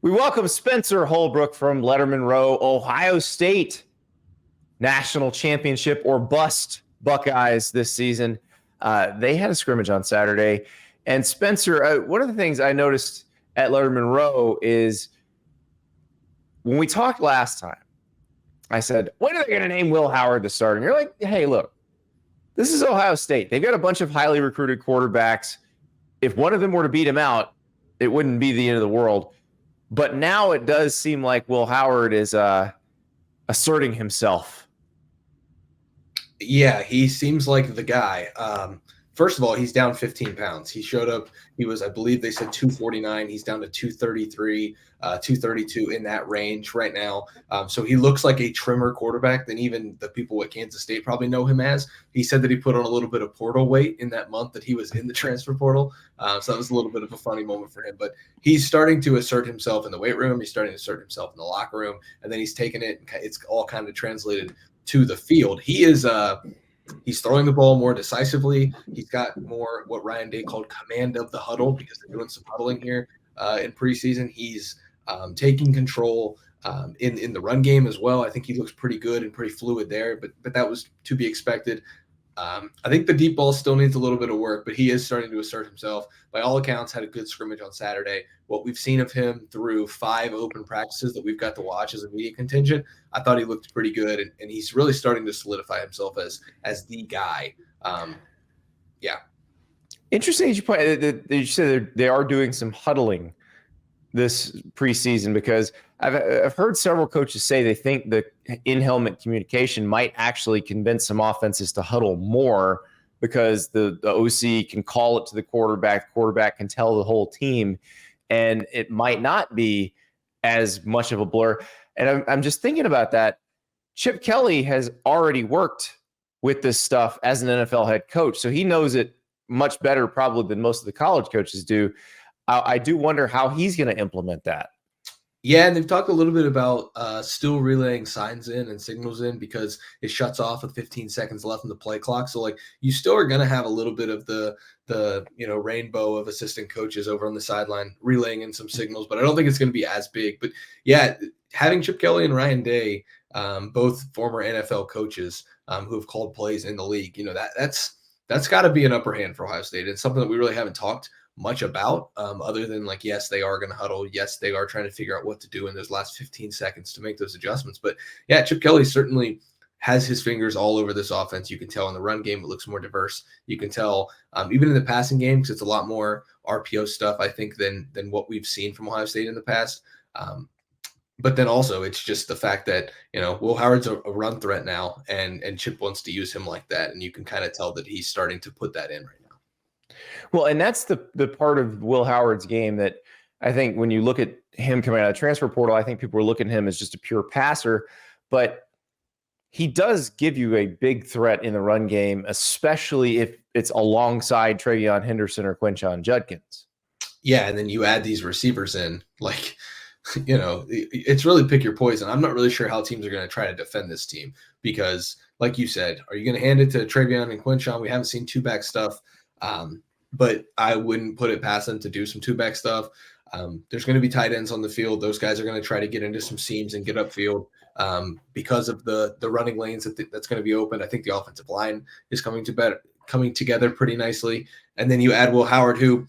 We welcome Spencer Holbrook from Lettermen Row, Ohio State National Championship or bust Buckeyes this season. They had a scrimmage on Saturday. And Spencer, one of the things I noticed at Lettermen Row is when we talked last time, I said, when are they going to name Will Howard the starter? And you're like, hey, look, this is Ohio State. They've got a bunch of highly recruited quarterbacks. If one of them were to beat him out, it wouldn't be the end of the world. But now it does seem like Will Howard is asserting himself. Yeah, he seems like the guy. First of all, he's down 15 pounds. He showed up. He was, I believe they said 249. He's down to 233, 232 in that range right now. So he looks like a trimmer quarterback than even the people at Kansas State probably know him as. He said that he put on a little bit of portal weight in that month that he was in the transfer portal. So that was a little bit of a funny moment for him. But he's starting to assert himself in the weight room. He's starting to assert himself in the locker room. And then he's taken it. It's all kind of translated to the field. He is he's throwing the ball more decisively. He's got more what Ryan Day called command of the huddle because they're doing some huddling here in preseason. He's taking control in the run game as well. I think he looks pretty good and pretty fluid there, but that was to be expected. I think the deep ball still needs a little bit of work, but he is starting to assert himself. By all accounts, had a good scrimmage on Saturday. What we've seen of him through 5 open practices that we've got to watch as a media contingent, I thought he looked pretty good, and he's really starting to solidify himself as the guy. Yeah. Interesting that you point that you said they are doing some huddling this preseason, because I've heard several coaches say they think the in-helmet communication might actually convince some offenses to huddle more because the OC can call it to the quarterback can tell the whole team, and it might not be as much of a blur. And I'm just thinking about that. Chip Kelly has already worked with this stuff as an NFL head coach, so he knows it much better probably than most of the college coaches do. I do wonder how he's going to implement that. Yeah, and they've talked a little bit about still relaying signs in and signals in because it shuts off with 15 seconds left in the play clock. So, like, you still are going to have a little bit of the rainbow of assistant coaches over on the sideline relaying in some signals, but I don't think it's going to be as big. But yeah, having Chip Kelly and Ryan Day, both former NFL coaches who have called plays in the league, that's got to be an upper hand for Ohio State. It's something that we really haven't talked much about other than, like, yes, they are going to huddle. Yes, they are trying to figure out what to do in those last 15 seconds to make those adjustments. But yeah, Chip Kelly certainly has his fingers all over this offense. You can tell in the run game, it looks more diverse. You can tell even in the passing game, because it's a lot more RPO stuff, I think, than what we've seen from Ohio State in the past. But then also it's just the fact that, Will Howard's a run threat now, and Chip wants to use him like that. And you can kind of tell that he's starting to put that in right now. Well, and that's the part of Will Howard's game that I think when you look at him coming out of the transfer portal, I think people are looking at him as just a pure passer, but he does give you a big threat in the run game, especially if it's alongside Travion Henderson or Quinshon Judkins. Yeah, and then you add these receivers in, like, it's really pick your poison. I'm not really sure how teams are going to try to defend this team because, like you said, are you going to hand it to Travion and Quinshon? We haven't seen two-back stuff. But I wouldn't put it past them to do some two-back stuff. There's going to be tight ends on the field. Those guys are going to try to get into some seams and get upfield because of the running lanes that's going to be open. I think the offensive line is coming together pretty nicely. And then you add Will Howard, who,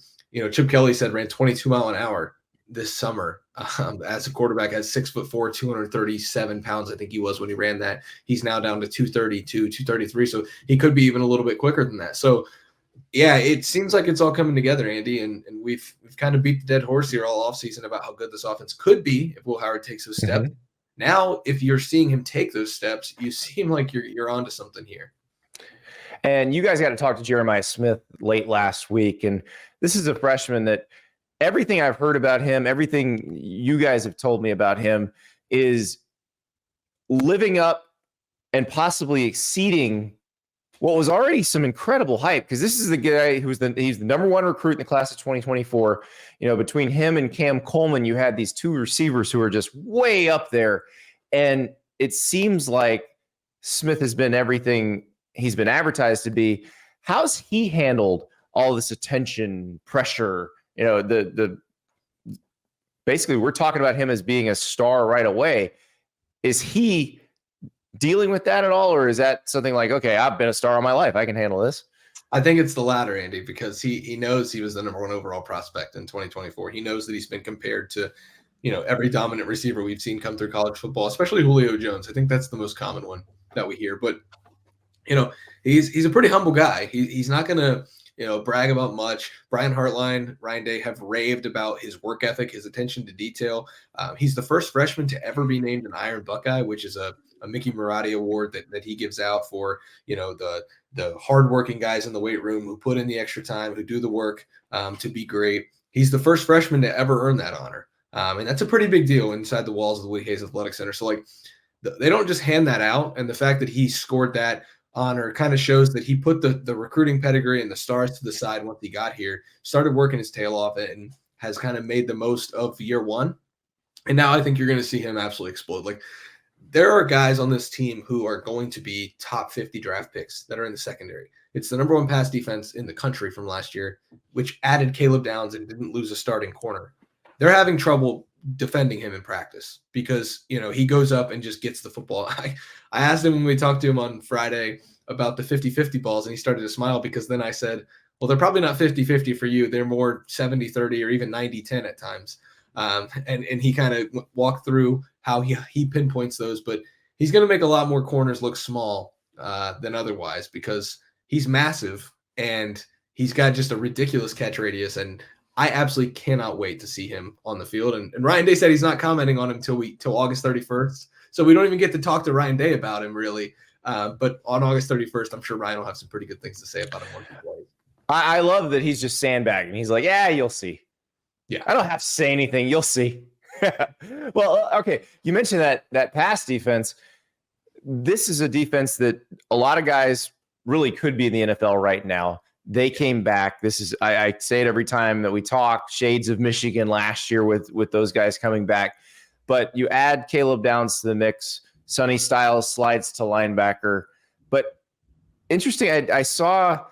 Chip Kelly said ran 22 mile an hour this summer as a quarterback, at 6'4", 237 pounds. I think he was when he ran that. He's now down to 232, 233. So he could be even a little bit quicker than that. So yeah, it seems like it's all coming together, Andy, and we've kind of beat the dead horse here all offseason about how good this offense could be if Will Howard takes those steps. Mm-hmm. Now, if you're seeing him take those steps, you seem like you're onto something here. And you guys got to talk to Jeremiah Smith late last week, and this is a freshman that everything I've heard about him, everything you guys have told me about him is living up and possibly exceeding what was already some incredible hype, because this is the guy he's the number 1 recruit in the class of 2024. Between him and Cam Coleman, you had these 2 receivers who are just way up there. And it seems like Smith has been everything he's been advertised to be. How's he handled all this attention, pressure, the basically we're talking about him as being a star right away. Is he dealing with that at all, or is that something like, okay, I've been a star all my life, I can handle this? I think it's the latter, Andy, because he knows he was the number one overall prospect in 2024. He knows that he's been compared to, every dominant receiver we've seen come through college football, especially Julio Jones. I think that's the most common one that we hear. But he's a pretty humble guy. He's not going to brag about much. Brian Hartline, Ryan Day have raved about his work ethic, his attention to detail. He's the first freshman to ever be named an Iron Buckeye, which is a Mickey Marotti award that he gives out for the hardworking guys in the weight room who put in the extra time, who do the work to be great. He's the first freshman to ever earn that honor. And that's a pretty big deal inside the walls of the Woody Hayes Athletic Center. So they don't just hand that out. And the fact that he scored that honor kind of shows that he put the recruiting pedigree and the stars to the side once he got here, started working his tail off it, and has kind of made the most of year one. And now I think you're going to see him absolutely explode. Like, there are guys on this team who are going to be top 50 draft picks that are in the secondary. It's the number one pass defense in the country from last year, which added Caleb Downs and didn't lose a starting corner. They're having trouble defending him in practice because, he goes up and just gets the football. I asked him when we talked to him on Friday about the 50-50 balls, and he started to smile because then I said, well, they're probably not 50-50 for you. They're more 70-30 or even 90-10 at times. And he kind of walked through how he pinpoints those, but he's going to make a lot more corners look small than otherwise because he's massive and he's got just a ridiculous catch radius. And I absolutely cannot wait to see him on the field. And Ryan Day said he's not commenting on him till August 31st. So we don't even get to talk to Ryan Day about him really. But on August 31st, I'm sure Ryan will have some pretty good things to say about him once he plays. I love that he's just sandbagging. He's like, yeah, you'll see. Yeah, I don't have to say anything. You'll see. Well, okay. You mentioned that pass defense. This is a defense that a lot of guys really could be in the NFL right now. They came back. This is, I say it every time that we talk, shades of Michigan last year with those guys coming back. But you add Caleb Downs to the mix. Sonny Styles slides to linebacker. But interesting, I saw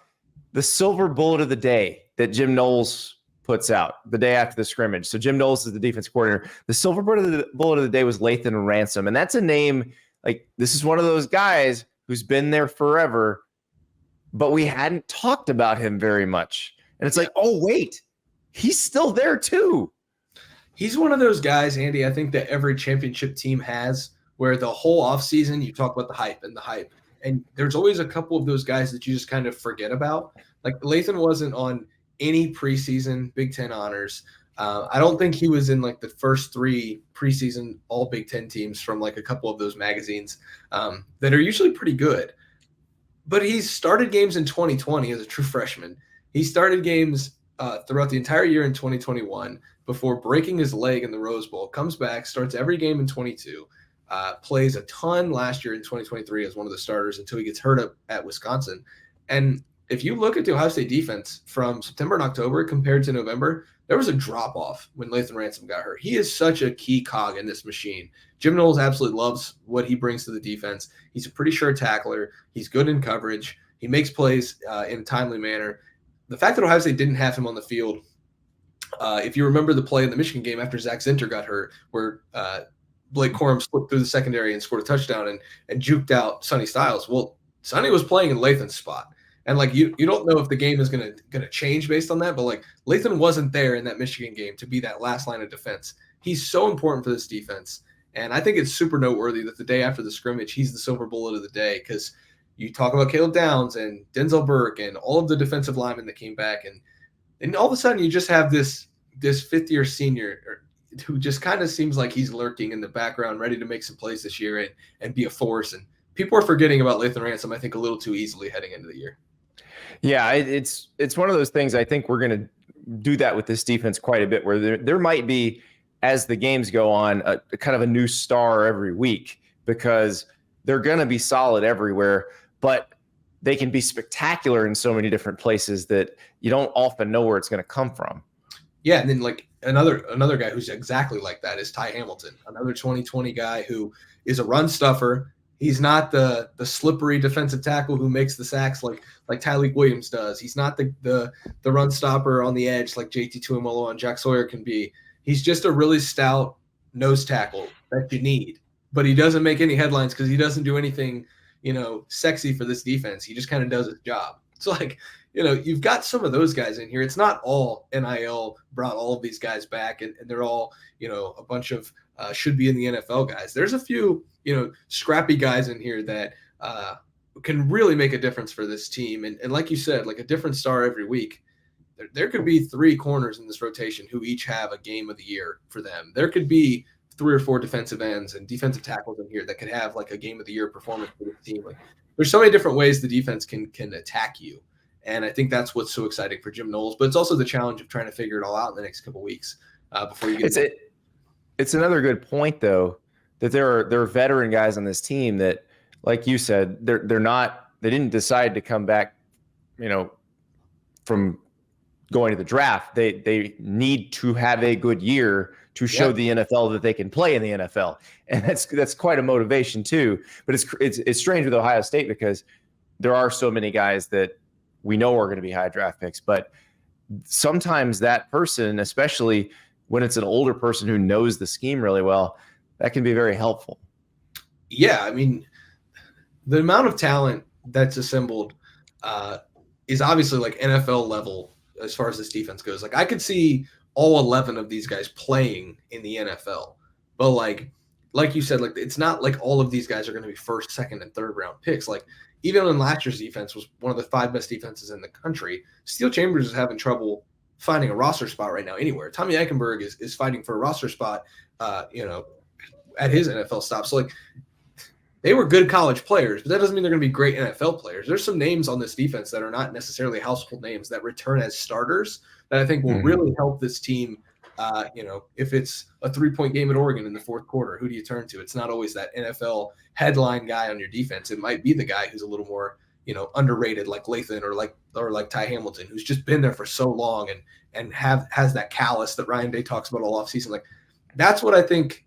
the silver bullet of the day that Jim Knowles puts out the day after the scrimmage. So Jim Knowles is the defense coordinator. The silver bullet of the day was Lathan Ransom. And that's a name, like, this is one of those guys who's been there forever, but we hadn't talked about him very much. And it's like, oh, wait, he's still there too. He's one of those guys, Andy, I think that every championship team has, where the whole offseason you talk about the hype. And there's always a couple of those guys that you just kind of forget about. Like, Lathan wasn't on any preseason Big Ten honors. I don't think he was in like the first three preseason all Big Ten teams from like a couple of those magazines that are usually pretty good. But he's started games in 2020 as a true freshman. He started games throughout the entire year in 2021 before breaking his leg in the Rose Bowl, comes back, starts every game in 22, plays a ton last year in 2023 as one of the starters until he gets hurt up at Wisconsin. And if you look at the Ohio State defense from September and October compared to November, there was a drop-off when Lathan Ransom got hurt. He is such a key cog in this machine. Jim Knowles absolutely loves what he brings to the defense. He's a pretty sure tackler. He's good in coverage. He makes plays in a timely manner. The fact that Ohio State didn't have him on the field, if you remember the play in the Michigan game after Zach Zinter got hurt, where Blake Corum slipped through the secondary and scored a touchdown and juked out Sonny Styles. Well, Sonny was playing in Lathan's spot. And like you don't know if the game is gonna change based on that, but like Lathan wasn't there in that Michigan game to be that last line of defense. He's so important for this defense, and I think it's super noteworthy that the day after the scrimmage, he's the silver bullet of the day because you talk about Caleb Downs and Denzel Burke and all of the defensive linemen that came back, and all of a sudden you just have this fifth-year senior who just kind of seems like he's lurking in the background, ready to make some plays this year and be a force. And people are forgetting about Lathan Ransom, I think, a little too easily heading into the year. Yeah, it's one of those things. I think we're going to do that with this defense quite a bit, where there might be, as the games go on, a kind of a new star every week because they're going to be solid everywhere, but they can be spectacular in so many different places that you don't often know where it's going to come from. Yeah, and then like another guy who's exactly like that is Ty Hamilton, another 2020 guy who is a run stuffer. He's not the slippery defensive tackle who makes the sacks like Tyleik Williams does. He's not the run stopper on the edge like JT Tuimoloau and Jack Sawyer can be. He's just a really stout nose tackle that you need, but he doesn't make any headlines because he doesn't do anything, sexy for this defense. He just kind of does his job. It's like, you've got some of those guys in here. It's not all NIL brought all of these guys back, and they're all, a bunch of should be in the NFL guys. There's a few, scrappy guys in here that can really make a difference for this team. And like you said, like a different star every week. There could be 3 corners in this rotation who each have a game of the year for them. There could be 3 or 4 defensive ends and defensive tackles in here that could have like a game of the year performance for the team. Like, there's so many different ways the defense can attack you. And I think that's what's so exciting for Jim Knowles. But it's also the challenge of trying to figure it all out in the next couple of weeks before you get It's another good point, though, that there are veteran guys on this team that, like you said, they didn't decide to come back, from going to the draft. They need to have a good year to show the NFL that they can play in the NFL, and that's quite a motivation too. But it's strange with Ohio State because there are so many guys that we know are going to be high draft picks, but sometimes that person, especially when it's an older person who knows the scheme really well, that can be very helpful. Yeah, I mean, the amount of talent that's assembled is obviously like NFL level as far as this defense goes. Like, I could see all 11 of these guys playing in the NFL, but like you said, like it's not like all of these guys are going to be first, second, and third round picks. Like, even when last year's defense was one of the 5 best defenses in the country, Steel Chambers is having trouble finding a roster spot right now anywhere. Tommy Eichenberg is fighting for a roster spot, at his NFL stop. So like, they were good college players, but that doesn't mean they're going to be great NFL players. There's some names on this defense that are not necessarily household names that return as starters that I think will really help this team. If it's a 3-point game at Oregon in the fourth quarter, who do you turn to? It's not always that NFL headline guy on your defense. It might be the guy who's a little more, underrated, like Lathan or like Ty Hamilton, who's just been there for so long and has that callus that Ryan Day talks about all offseason. Like, that's what I think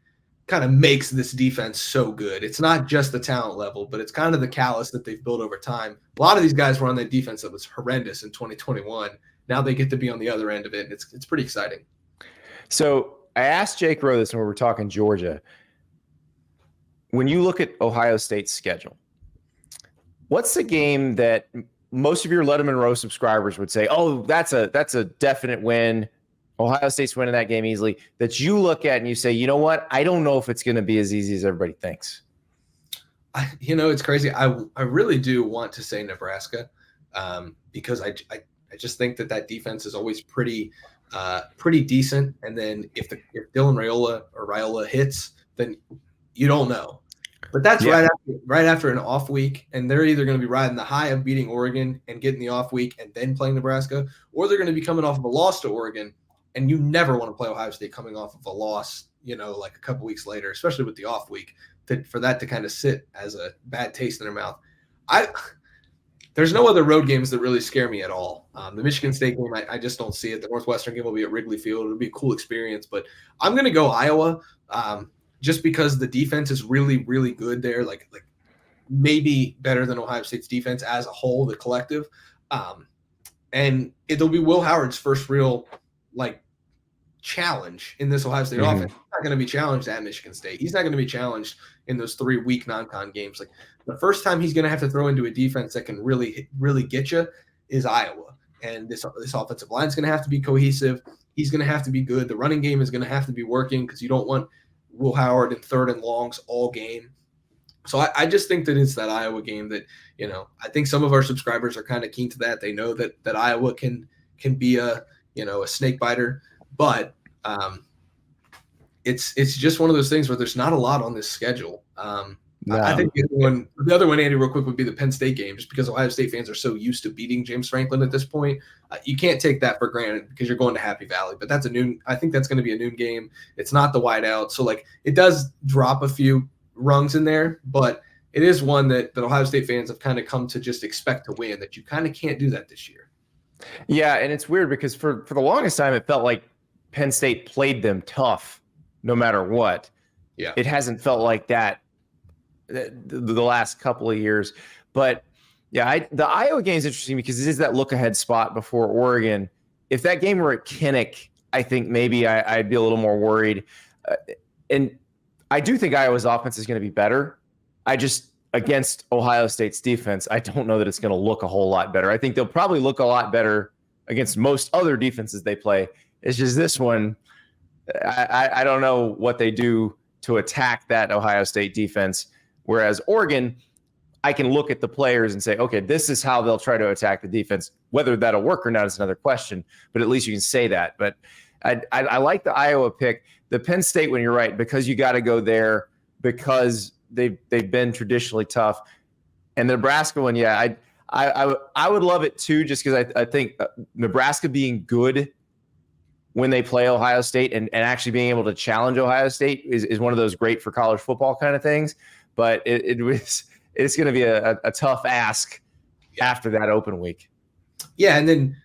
kind of makes this defense so good. It's not just the talent level, but it's kind of the callus that they've built over time. A lot of these guys were on that defense that was horrendous in 2021. Now they get to be on the other end of it, and it's pretty exciting. So I asked Jake Rowe this when we were talking Georgia. When you look at Ohio State's schedule, what's the game that most of your Lettermen Row subscribers would say, oh, that's a definite win, Ohio State's winning that game easily, that you look at and you say, you know what? I don't know if it's going to be as easy as everybody thinks. It's crazy. I really do want to say Nebraska because I just think that defense is always pretty decent. And then if Dylan Raiola hits, then you don't know. But that's right after an off week, and they're either going to be riding the high of beating Oregon and getting the off week and then playing Nebraska, or they're going to be coming off of a loss to Oregon. And you never want to play Ohio State coming off of a loss, like a couple weeks later, especially with the off week, for that to kind of sit as a bad taste in their mouth. There's no other road games that really scare me at all. The Michigan State game, I just don't see it. The Northwestern game will be at Wrigley Field. It'll be a cool experience, but I'm going to go Iowa just because the defense is really, really good there, like maybe better than Ohio State's defense as a whole, the collective. And it'll be Will Howard's first real challenge in this Ohio State offense. He's not going to be challenged at Michigan State. He's not going to be challenged in those 3 week non-con games. Like, the first time he's going to have to throw into a defense that can really, really get you is Iowa. And this offensive line is going to have to be cohesive. He's going to have to be good. The running game is going to have to be working because you don't want Will Howard in 3rd and longs all game. So I just think that it's that Iowa game that, I think some of our subscribers are kind of keen to that. They know that Iowa can be a snake biter, but it's just one of those things where there's not a lot on this schedule. I think the other one, Andy, real quick, would be the Penn State game, just because Ohio State fans are so used to beating James Franklin at this point. You can't take that for granted because you're going to Happy Valley. But I think that's going to be a noon game. It's not the whiteout. So, it does drop a few rungs in there, but it is one that Ohio State fans have kind of come to just expect to win, that you kind of can't do that this year. Yeah, and it's weird because for the longest time, it felt like Penn State played them tough no matter what. Yeah. It hasn't felt like that the last couple of years. But yeah, the Iowa game is interesting because it is that look ahead spot before Oregon. If that game were at Kinnick I think maybe I'd be a little more worried. And I do think Iowa's offense is going to be better. I just, against Ohio State's defense, I don't know that it's going to look a whole lot better. I think they'll probably look a lot better against most other defenses they play. It's just this one, I don't know what they do to attack that Ohio State defense. Whereas Oregon, I can look at the players and say, okay, this is how they'll try to attack the defense. Whether that'll work or not is another question, but at least you can say that. But I like the Iowa pick. The Penn State one, you're right, because you got to go there because they've been traditionally tough. And the Nebraska one, yeah, I would love it too, just because I think Nebraska being good when they play Ohio State and actually being able to challenge Ohio State is one of those great for college football kind of things. But it's going to be a tough ask after that open week. Yeah, and then,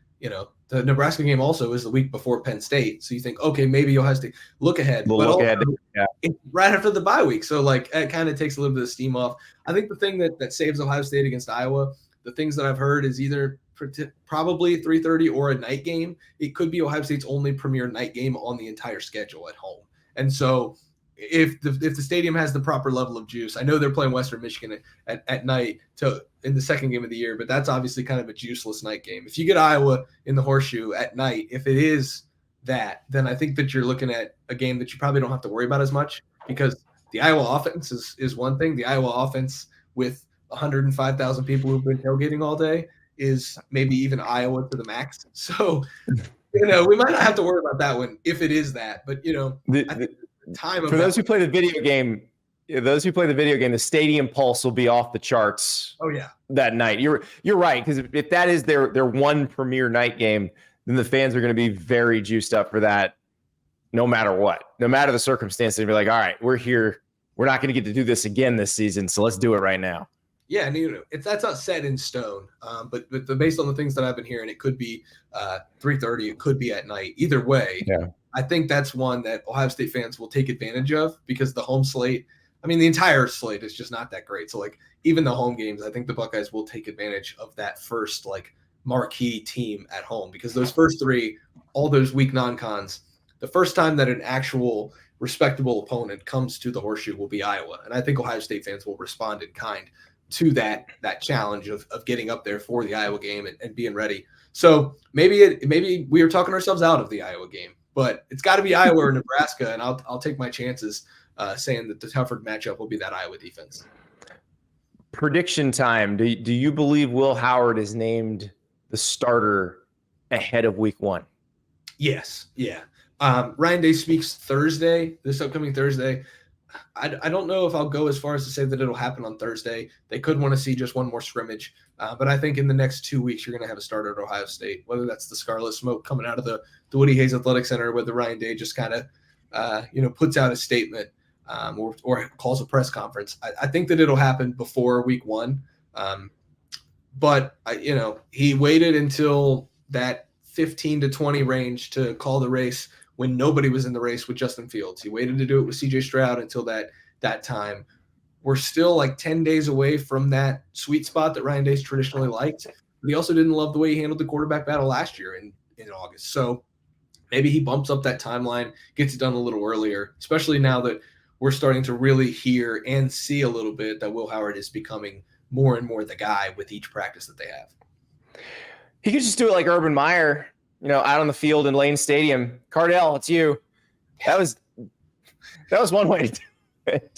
the Nebraska game also is the week before Penn State. So you think, okay, maybe Ohio State look ahead. We'll but look also, ahead. Yeah. It's right after the bye week. So, it kind of takes a little bit of steam off. I think the thing that saves Ohio State against Iowa, the things that I've heard is either probably 3:30 or a night game. It could be Ohio State's only premier night game on the entire schedule at home. And so if the stadium has the proper level of juice, I know they're playing Western Michigan at night in the second game of the year, but that's obviously kind of a juiceless night game. If you get Iowa in the Horseshoe at night, if it is that, then I think that you're looking at a game that you probably don't have to worry about as much, because the Iowa offense is one thing. The Iowa offense with 105,000 people who've been tailgating all day is maybe even Iowa to the max. So, we might not have to worry about that one if it is that. But, I think time for those who play the video game, the stadium pulse will be off the charts. Oh yeah, that night. You're right, because if that is their one premier night game, then the fans are going to be very juiced up for that, no matter what, no matter the circumstance. They'll be like, all right, we're here. We're not going to get to do this again this season, so let's do it right now. Yeah, and that's not set in stone, but based on the things that I've been hearing, it could be 3:30, it could be at night. Either way, yeah. I think that's one that Ohio State fans will take advantage of, because the home slate, the entire slate is just not that great. So even the home games, I think the Buckeyes will take advantage of that first marquee team at home, because those first three, all those weak non-cons, the first time that an actual respectable opponent comes to the Horseshoe will be Iowa. And I think Ohio State fans will respond in kind to that challenge of getting up there for the Iowa game and being ready. So maybe we are talking ourselves out of the Iowa game, but it's got to be Iowa or Nebraska, and I'll take my chances saying that the tougher matchup will be that Iowa defense. Prediction time. Do you believe Will Howard is named the starter ahead of week 1? Yes. Yeah. Ryan Day speaks this upcoming Thursday. I don't know if I'll go as far as to say that it'll happen on Thursday. They could want to see just one more scrimmage. But I think in the next 2 weeks, you're going to have a starter at Ohio State, whether that's the Scarlet Smoke coming out of the Woody Hayes Athletic Center, whether Ryan Day just kind of, puts out a statement or calls a press conference. I think that it'll happen before week 1. But he waited until that 15 to 20 range to call the race when nobody was in the race with Justin Fields. He waited to do it with CJ Stroud until that time. We're still 10 days away from that sweet spot that Ryan Day's traditionally liked. But he also didn't love the way he handled the quarterback battle last year in August. So maybe he bumps up that timeline, gets it done a little earlier, especially now that we're starting to really hear and see a little bit that Will Howard is becoming more and more the guy with each practice that they have. He could just do it like Urban Meyer, out on the field in Lane Stadium. Cardell, it's you. That was one way to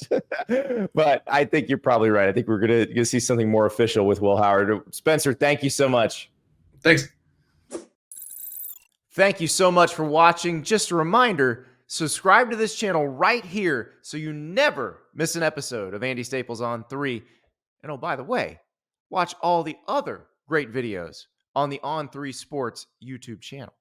do it. But I think you're probably right. I think we're gonna see something more official with Will Howard. Spencer, thank you so much. Thanks. Thank you so much for watching. Just a reminder, subscribe to this channel right here so you never miss an episode of Andy Staples On 3. And oh, by the way, watch all the other great videos on the On3 Sports YouTube channel.